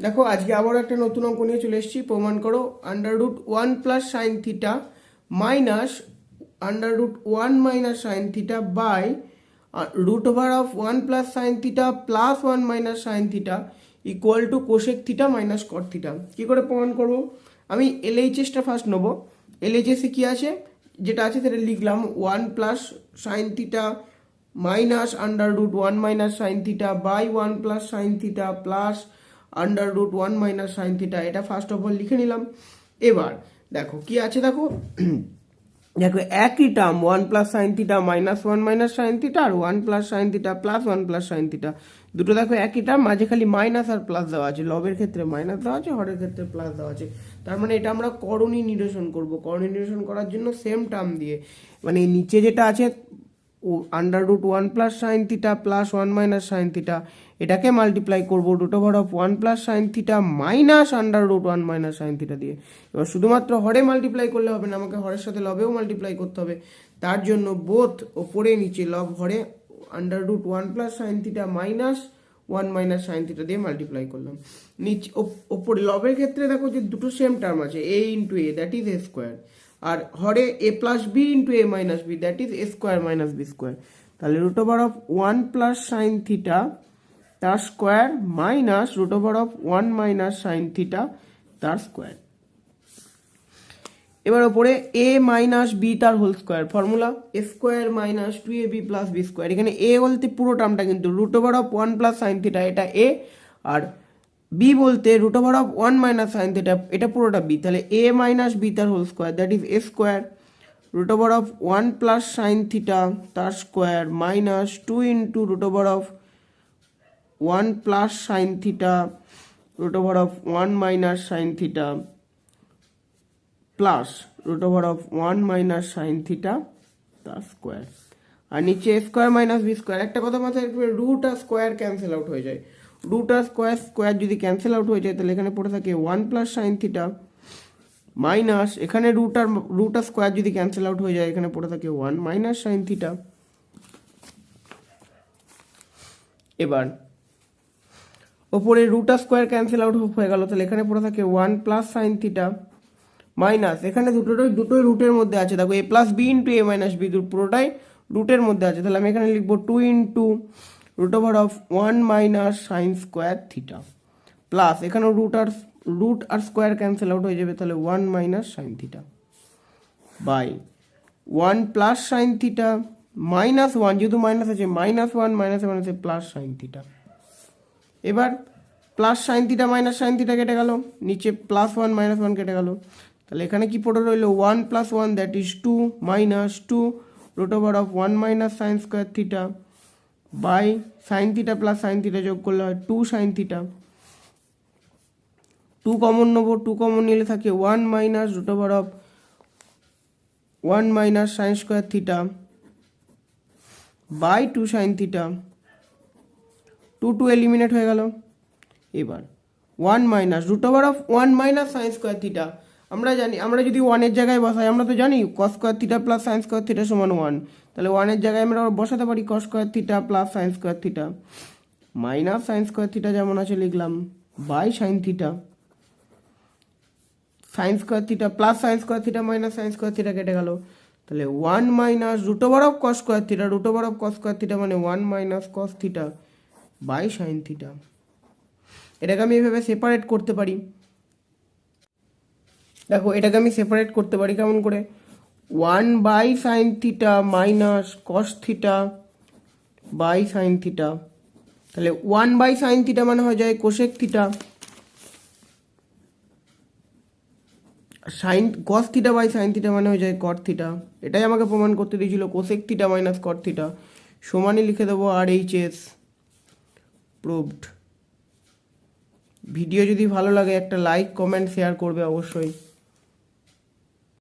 দেখো আজকে আবার একটা নতুন অঙ্ক নিয়ে চলে এসেছি। প্রমাণ করো √1 plus sine theta minus √1 minus sine theta by √1 plus sine theta plus 1 minus sine theta equal to cosec theta minus cot theta. কী করে প্রমাণ করবো? আমি এলএইচএসটা ফার্স্ট নেবো। এলএইচএসে কী আছে, যেটা আছে সেটা লিখলাম 1 plus sine theta minus √1 minus sine theta by 1 plus sine theta plus √1 minus sine theta. এটা ফার্স্ট অফ অল লিখে নিলাম। এবার দেখো কি আছে, দেখো দেখো একই term 1 plus sine theta minus 1 minus sine theta আর 1 plus sine theta plus 1 plus sine theta, দুটো দেখো একই টার্ম, মাঝে খালি মাইনাস আর প্লাস দেওয়া আছে। লবের ক্ষেত্রে মাইনাস দেওয়া আছে, হরের ক্ষেত্রে প্লাস দেওয়া আছে। তার মানে এটা আমরা করণী নিরসন করব। করণী নিরসন করার জন্য সেম টার্ম দিয়ে, মানে নিচে যেটা আছে √1 plus sine theta plus 1 minus sine theta, এটাকে মাল্টিপ্লাই করবো √1 plus sine theta minus √1 minus sine theta দিয়ে। এবার শুধুমাত্র হরে মাল্টিপ্লাই করলে হবে না, আমাকে হরের সাথে লবেও মাল্টিপ্লাই করতে হবে। তার জন্য বোথ ওপরে নিচে লব হরে √1 plus sine theta minus 1 minus sine theta দিয়ে মাল্টিপ্লাই করলাম। নিচে ওপরে লবের ক্ষেত্রে দেখো যে দুটো সেম টার্ম আছে, a into A that is A square, আর হরে a plus B into A minus B that is A square minus B square. তাহলে √1 প্লাস সাইন থিটা তার square minus √1 minus sine theta তার square. এবার ওপরে a minus B তার whole square, formula a square minus 2ab plus B square. এখানে a বলতে পুরো টার্মটা, কিন্তু √1 প্লাস সাইন থিটা এটা a, আর বি বলতে √1 মাইনাস সাইন থিটা এটা পুরোটা বি। তাহলে a মাইনাস বি তার whole square that is a square √1 plus sine theta তার square minus 2 into √1 plus sine theta √1 minus sine theta plus √1 minus sine theta তার square. আর নিচে square minus B square. একটা কথা মাথায় রাখবে, রুট আর স্কোয়ার ক্যান্সেল আউট হয়ে যায়। রুট আর স্কোয়ার যদি ক্যান্সেল আউট হয়ে যায় তাহলে এখানে পড়ে থাকে 1 প্লাস সাইন থিটা মাইনাস, এখানে রুট আর স্কোয়ার যদি ক্যান্সেল আউট হয়ে যায় এখানে পড়ে থাকে 1 মাইনাস সাইন থিটা। এবার ওপরে রুট আর স্কোয়ার ক্যান্সেল আউট হয়ে গেল, তাহলে এখানে পড়ে থাকে 1 প্লাস সাইন থিটা মাইনাস, এখানে দুটোই রুটের মধ্যে আছে। দেখো a plus B into A minus B পুরোটাই রুটের মধ্যে আছে। তাহলে আমি এখানে লিখবো 2 into √1 minus sine square theta plus, এখানেও রুট আর স্কোয়ার ক্যান্সেল আউট হয়ে যাবে, তাহলে 1 minus sine theta by 1 plus sine theta minus 1, যেহেতু মাইনাস আছে -1 মাইনাসে প্লাস সাইন থিটা। এবার plus sine theta minus sine theta কেটে গেল, নিচে +1 -1 কেটে গেল। তাহলে এখানে কি পড়ে রইল 1 + 1 that is 2 minus 2 √1 minus sine square theta by sine theta plus sine theta যোগ করলে হয় 2 সাইন থিটা। 2 কমন নেবো, 2 কমন নিলে থাকে 1 minus √1 minus sine square theta by 2 sine theta. 2 eliminate হয়ে গেল। এবার 1 minus √1 minus sine square theta, আমরা জানি, আমরা যদি 1 এর জায়গায় বসাই, আমরা তো জানি cos square theta plus sine square theta সমান 1। তাহলে 1 এর জায়গায় আমরা বসাতে পারি cos square theta plus sine square theta minus sine square theta যেমন আছে লিখলাম by sine theta. Sine square theta plus sine square theta minus sine square theta কেটে গেল, তাহলে 1 minus √cos square theta, √cos square theta মানে 1 minus cos theta by sine theta. এটাকে আমি এভাবে সেপারেট করতে পারি। দেখো এটাকে আমি সেপারেট করতে পারি কেমন করে, 1 by sine theta minus cos theta by sine theta. তাহলে 1 বাই সাইন থিটা মানে হয়ে যায় cosec theta, cos theta by sine theta মানে হয়ে যায় কট থিটা। এটাই আমাকে প্রমাণ করতে দিয়েছিল, cosec theta minus cot theta সমানই লিখে দেবো RHS প্রুভড। ভিডিও যদি ভালো লাগে একটা লাইক কমেন্ট শেয়ার করবে অবশ্যই।